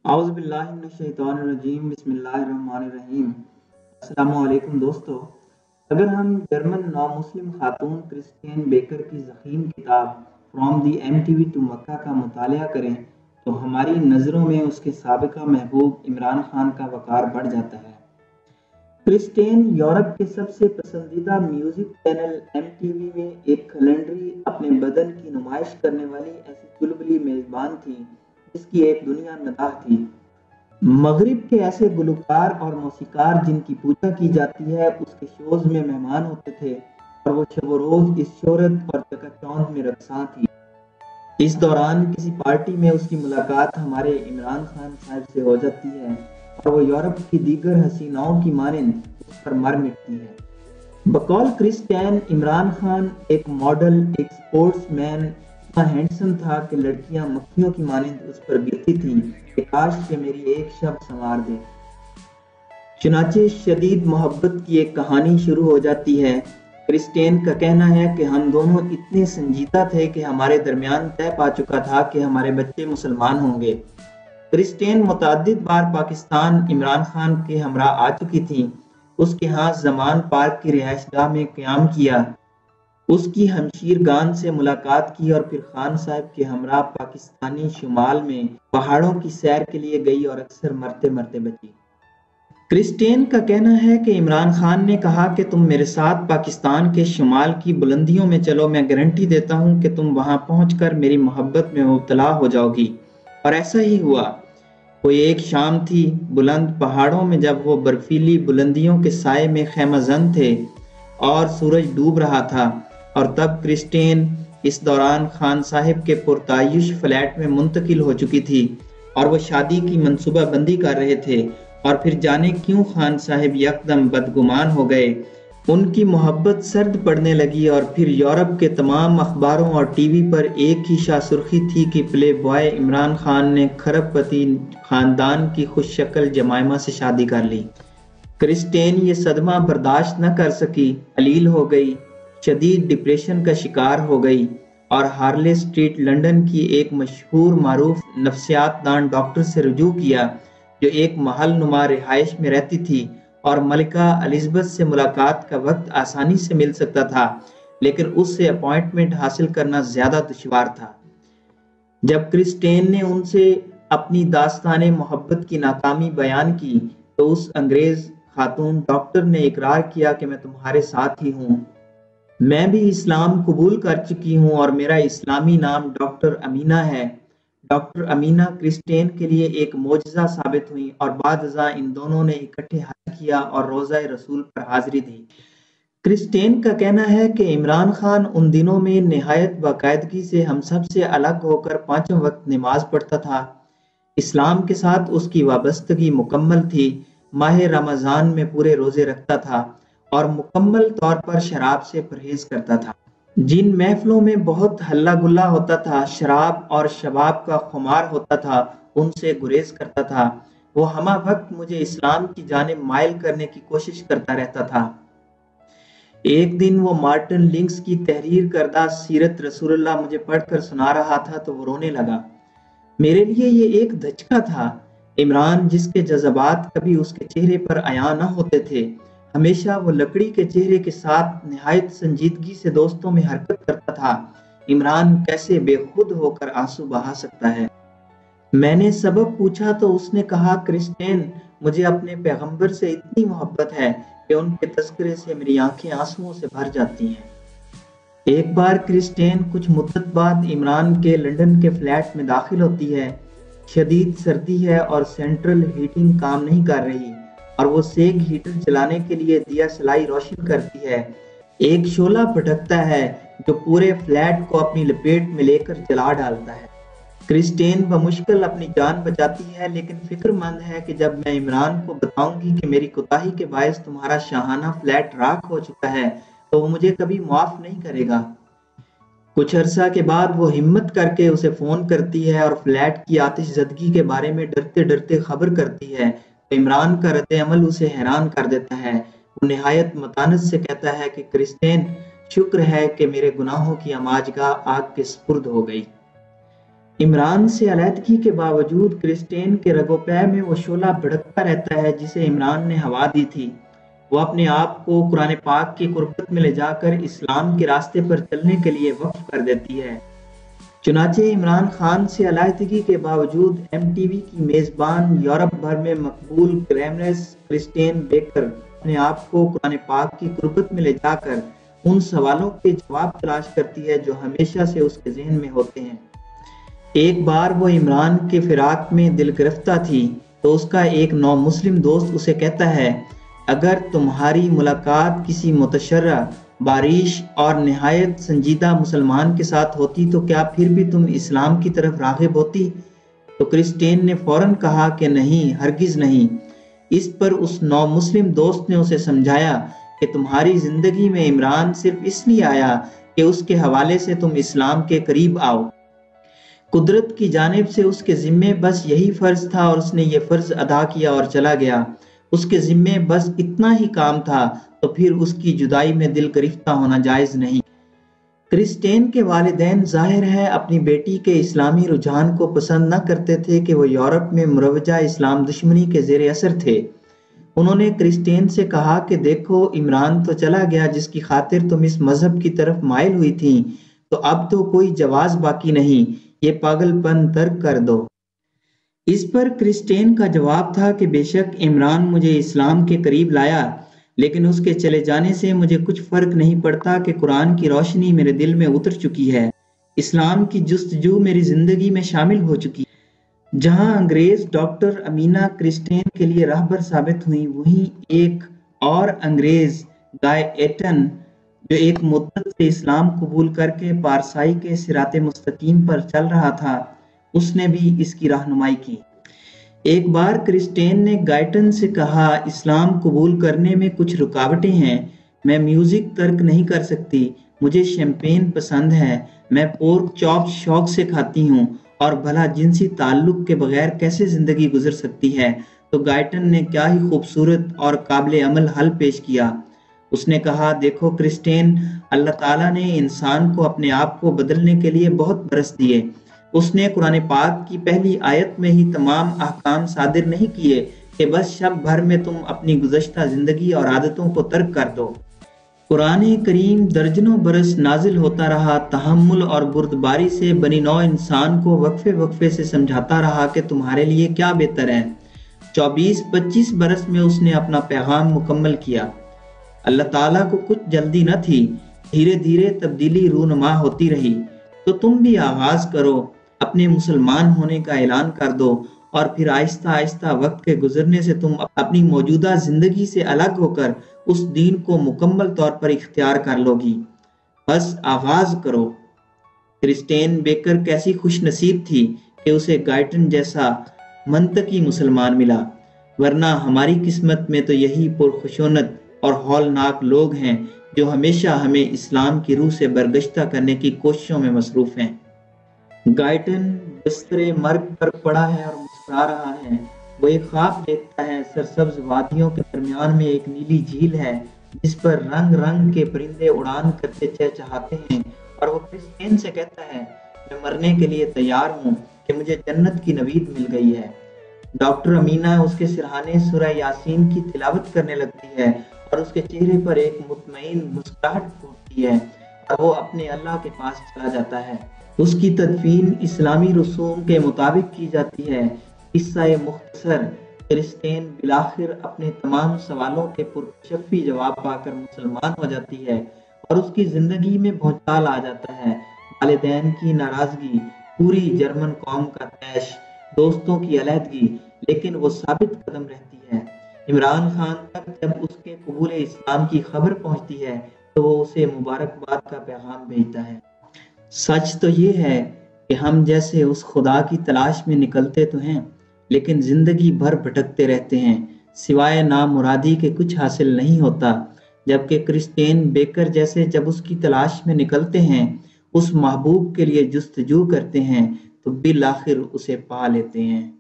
اعوذ باللہ من الشیطان الرجیم بسم اللہ الرحمن الرحیم۔ السلام علیکم دوستو، اگر ہم جرمن نو مسلم خاتون کرسٹین بیکر کی ضخیم کتاب from the M T V to Mecca کا مطالعہ کریں تو ہماری نظروں میں اس کے سابقہ محبوب عمران خان کا وقار بڑھ جاتا ہے۔ کرسٹین یورپ کے سب سے پسندیدہ music channel M T V میں ایک کیلنڈری اپنے بدن کی نمائش کرنے والی ایسی چلبلی میزبان تھی جس کی ایک دنیا نگاہ تھی۔ مغرب کے ایسے گلوکار اور موسیقار جن کی پوجا کی جاتی ہے اس کے شوز میں مہمان ہوتے تھے اور وہ شب و روز اس شہرت اور چکا چوند میں رقصاں تھی۔ اس دوران کسی پارٹی میں اس کی ملاقات ہمارے عمران خان صاحب سے ہو جاتی ہے اور وہ یورپ کی دیگر حسیناؤں کی مانند اس پر مر مٹتی ہے۔ بقول کرسٹین، عمران خان ایک ماڈل، ایک سپورٹس مین، اتنا ہینڈسم تھا کہ لڑکیاں مکھیوں کی مانند اس پر گرتی تھیں کہ کاش کہ میری ایک شب سنوار دے۔ چنانچہ شدید محبت کی ایک کہانی شروع ہو جاتی ہے۔ کرسٹین کا کہنا ہے کہ ہم دونوں اتنے سنجیدہ تھے کہ ہمارے درمیان طے پا چکا تھا کہ ہمارے بچے مسلمان ہوں گے۔ کرسٹین متعدد بار پاکستان عمران خان کے ہمراہ آ چکی تھیں۔ اس کے ہاں زمان پارک کی رہائش گاہ میں قیام کیا، اس کی ہمشیر گان سے ملاقات کی اور پھر خان صاحب کے ہمراہ پاکستانی شمال میں پہاڑوں کی سیر کے لیے گئی اور اکثر مرتے مرتے بچی۔ کرسٹین کا کہنا ہے کہ عمران خان نے کہا کہ تم میرے ساتھ پاکستان کے شمال کی بلندیوں میں چلو، میں گارنٹی دیتا ہوں کہ تم وہاں پہنچ کر میری محبت میں مبتلا ہو جاؤ گی۔ اور ایسا ہی ہوا۔ کوئی ایک شام تھی، بلند پہاڑوں میں جب وہ برفیلی بلندیوں کے سائے میں خیمہ زن تھے اور سورج ڈوب رہا تھا، اور تب کرسٹین اس دوران خان صاحب کے پرتعیش فلیٹ میں منتقل ہو چکی تھی اور وہ شادی کی منصوبہ بندی کر رہے تھے، اور پھر جانے کیوں خان صاحب یکدم بدگمان ہو گئے۔ ان کی محبت سرد پڑنے لگی اور پھر یورپ کے تمام اخباروں اور ٹی وی پر ایک ہی شاہ سرخی تھی کہ پلے بوائے عمران خان نے کھرب پتی خاندان کی خوش شکل جمائمہ سے شادی کر لی۔ کرسٹین یہ صدمہ برداشت نہ کر سکی، علیل ہو گئی، شدید ڈپریشن کا شکار ہو گئی اور ہارلے اسٹریٹ لندن کی ایک مشہور معروف نفسیات دان ڈاکٹر سے رجوع کیا جو ایک محل نما رہائش میں رہتی تھی، اور ملکہ الزبتھ سے ملاقات کا وقت آسانی سے مل سکتا تھا، لیکن اس سے اپوائنٹمنٹ حاصل کرنا زیادہ دشوار تھا۔ جب کرسٹین نے ان سے اپنی داستان محبت کی ناکامی بیان کی تو اس انگریز خاتون ڈاکٹر نے اقرار کیا کہ میں تمہارے ساتھ ہی ہوں، میں بھی اسلام قبول کر چکی ہوں اور میرا اسلامی نام ڈاکٹر امینہ ہے۔ ڈاکٹر امینہ کرسٹین کے لیے ایک معجزہ ثابت ہوئی اور بعد ازاں ان دونوں نے اکٹھے حج کیا اور روزہ رسول پر حاضری دی۔ کرسٹین کا کہنا ہے کہ عمران خان ان دنوں میں نہایت باقاعدگی سے ہم سب سے الگ ہو کر پانچوں وقت نماز پڑھتا تھا۔ اسلام کے ساتھ اس کی وابستگی مکمل تھی، ماہ رمضان میں پورے روزے رکھتا تھا اور مکمل طور پر شراب سے پرہیز کرتا تھا۔ جن محفلوں میں بہت ہلہ گلہ ہوتا تھا، شراب اور شباب کا خمار ہوتا تھا، ان سے گریز کرتا تھا۔ وہ ہمہ وقت مجھے اسلام کی جانب مائل کرنے کی کوشش کرتا رہتا تھا۔ ایک دن وہ مارٹن لنکس کی تحریر کردہ سیرت رسول اللہ مجھے پڑھ کر سنا رہا تھا تو وہ رونے لگا۔ میرے لیے یہ ایک دھچکا تھا۔ عمران، جس کے جذبات کبھی اس کے چہرے پر عیاں نہ ہوتے تھے، ہمیشہ وہ لکڑی کے چہرے کے ساتھ نہایت سنجیدگی سے دوستوں میں حرکت کرتا تھا۔ عمران کیسے بے خود ہو کر آنسو بہا سکتا ہے؟ میں نے سبب پوچھا تو اس نے کہا، کرسٹین، مجھے اپنے پیغمبر سے اتنی محبت ہے کہ ان کے تذکرے سے میری آنکھیں آنسوؤں سے بھر جاتی ہیں۔ ایک بار کرسٹین کچھ مدت بعد عمران کے لندن کے فلیٹ میں داخل ہوتی ہے۔ شدید سردی ہے اور سینٹرل ہیٹنگ کام نہیں کر رہی اور وہ سیگ ہیٹر چلانے کے لیے دیا سلائی روشن کرتی ہے۔ ایک شعلہ بھٹکتا ہے جو پورے فلیٹ کو اپنی لپیٹ میں لے کر جلا ڈالتا ہے۔ کرسٹین بمشکل اپنی جان بچاتی ہے، لیکن فکر مند ہے کہ جب میں عمران کو بتاؤں گی کہ میری کوتاہی کے باعث تمہارا شاہانہ فلیٹ راکھ ہو چکا ہے تو وہ مجھے کبھی معاف نہیں کرے گا۔ کچھ عرصہ کے بعد وہ ہمت کر کے اسے فون کرتی ہے اور فلیٹ کی آتش زدگی کے بارے میں ڈرتے ڈرتے خبر کرتی ہے۔ عمران کا رد عمل اسے حیران کر دیتا ہے۔ وہ نہایت متانت سے کہتا ہے کہ کرسٹین، شکر ہے کہ میرے گناہوں کی اماجگاہ آگ کے سپرد ہو گئی۔ عمران سے علیحدگی کے باوجود کرسٹین کے رگ و پے میں وہ شعلہ بھڑکتا رہتا ہے جسے عمران نے ہوا دی تھی۔ وہ اپنے آپ کو قرآن پاک کی قربت میں لے جا کر اسلام کے راستے پر چلنے کے لیے وقف کر دیتی ہے۔ چنانچہ عمران خان سے علیحدگی کے باوجود ایم ٹی وی کی میزبان یورپ بھر میں مقبول گلیمرس کرسٹین بیکر اپنے آپ کو قرآن پاک کی قربت میں لے جا کر ان سوالوں کے جواب تلاش کرتی ہے جو ہمیشہ سے اس کے ذہن میں ہوتے ہیں۔ ایک بار وہ عمران کے فراق میں دل گرفتہ تھی تو اس کا ایک نو مسلم دوست اسے کہتا ہے، اگر تمہاری ملاقات کسی متشرع، باریش اور نہایت سنجیدہ مسلمان کے ساتھ ہوتی تو کیا پھر بھی تم اسلام کی طرف راغب ہوتی؟ تو کرسٹین نے فوراً کہا کہ نہیں، ہرگز نہیں۔ اس پر اس نو مسلم دوست نے اسے سمجھایا کہ تمہاری زندگی میں عمران صرف اس لیے آیا کہ اس کے حوالے سے تم اسلام کے قریب آؤ۔ قدرت کی جانب سے اس کے ذمے بس یہی فرض تھا اور اس نے یہ فرض ادا کیا اور چلا گیا۔ اس کے ذمے بس اتنا ہی کام تھا، تو پھر اس کی جدائی میں دل گرفتہ ہونا جائز نہیں۔ کرسٹین کے والدین ظاہر ہے اپنی بیٹی کے اسلامی رجحان کو پسند نہ کرتے تھے کہ وہ یورپ میں مروجہ اسلام دشمنی کے زیر اثر تھے۔ انہوں نے کرسٹین سے کہا کہ دیکھو، عمران تو چلا گیا جس کی خاطر تم اس مذہب کی طرف مائل ہوئی تھی، تو اب تو کوئی جواز باقی نہیں، یہ پاگل پن ترک کر دو۔ اس پر کرسٹین کا جواب تھا کہ بے شک عمران مجھے اسلام کے قریب لایا، لیکن اس کے چلے جانے سے مجھے کچھ فرق نہیں پڑتا کہ قرآن کی روشنی میرے دل میں اتر چکی ہے، اسلام کی جستجو میری زندگی میں شامل ہو چکی ہے۔ جہاں انگریز ڈاکٹر امینا کرسٹین کے لیے راہبر ثابت ہوئی، وہیں ایک اور انگریز گائے ایٹن جو ایک مدت سے اسلام قبول کر کے پارسائی کے صراط مستقیم پر چل رہا تھا، اس نے بھی اس کی رہنمائی کی۔ ایک بار کرسٹین نے گائٹن سے کہا، اسلام قبول کرنے میں کچھ رکاوٹیں ہیں، میں میوزک ترک نہیں کر سکتی، مجھے شیمپین پسند ہے، میں پورک چاپ شوق سے کھاتی ہوں، اور بھلا جنسی تعلق کے بغیر کیسے زندگی گزر سکتی ہے؟ تو گائٹن نے کیا ہی خوبصورت اور قابل عمل حل پیش کیا۔ اس نے کہا، دیکھو کرسٹین، اللہ تعالیٰ نے انسان کو اپنے آپ کو بدلنے کے لیے بہت برس دیے۔ اس نے قرآن پاک کی پہلی آیت میں ہی تمام احکام صادر نہیں کیے کہ بس شب بھر میں تم اپنی گزشتہ زندگی اور عادتوں کو ترک کر دو۔ قرآن کریم درجنوں برس نازل ہوتا رہا، تحمل اور بردباری سے بنی نوع انسان کو وقفے وقفے سے سمجھاتا رہا کہ تمہارے لیے کیا بہتر ہے۔ 24-25 برس میں اس نے اپنا پیغام مکمل کیا۔ اللہ تعالیٰ کو کچھ جلدی نہ تھی، دھیرے دھیرے تبدیلی رونما ہوتی رہی۔ تو تم بھی آغاز کرو، اپنے مسلمان ہونے کا اعلان کر دو، اور پھر آہستہ آہستہ وقت کے گزرنے سے تم اپنی موجودہ زندگی سے الگ ہو کر اس دین کو مکمل طور پر اختیار کر لو گی۔ بس آغاز کرو۔ کرسٹین بیکر کیسی خوش نصیب تھی کہ اسے گائٹن جیسا منطقی مسلمان ملا، ورنہ ہماری قسمت میں تو یہی پرخشونت اور ہولناک لوگ ہیں جو ہمیشہ ہمیں اسلام کی روح سے برگشتہ کرنے کی کوششوں میں مصروف ہیں۔ گائٹن بستر مرگ پر پڑا ہے اور مسکرا رہا ہے۔ وہ ایک خواب دیکھتا ہے، سرسبز وادیوں کے درمیان میں ایک نیلی جھیل ہے جس پر رنگ رنگ کے پرندے اڑان کرتے چہچہاتے ہیں، اور وہ کرسٹین سے کہتا ہے، میں مرنے کے لیے تیار ہوں کہ مجھے جنت کی نوید مل گئی ہے۔ ڈاکٹر امینا اس کے سرہانے سورہ یاسین کی تلاوت کرنے لگتی ہے اور اس کے چہرے پر ایک مطمئن مسکراہٹ پھوٹتی ہے، اور وہ اپنے اللہ کے پاس چلا جاتا ہے۔ اس کی تدفین اسلامی رسوم کے مطابق کی جاتی ہے۔ قصہ مختصر، کرسٹین بالآخر اپنے تمام سوالوں کے پرکشفی جواب پا کر مسلمان ہو جاتی ہے، اور اس کی زندگی میں بھونچال آ جاتا ہے۔ والدین کی ناراضگی، پوری جرمن قوم کا طیش، دوستوں کی علیحدگی، لیکن وہ ثابت قدم رہتی ہے۔ عمران خان تک جب اس کے قبول اسلام کی خبر پہنچتی ہے تو وہ اسے مبارکباد کا پیغام بھیجتا ہے۔ سچ تو یہ ہے کہ ہم جیسے اس خدا کی تلاش میں نکلتے تو ہیں، لیکن زندگی بھر بھٹکتے رہتے ہیں، سوائے نامرادی کے کچھ حاصل نہیں ہوتا، جبکہ کرسٹین بیکر جیسے جب اس کی تلاش میں نکلتے ہیں، اس محبوب کے لیے جستجو کرتے ہیں، تو بالآخر اسے پا لیتے ہیں۔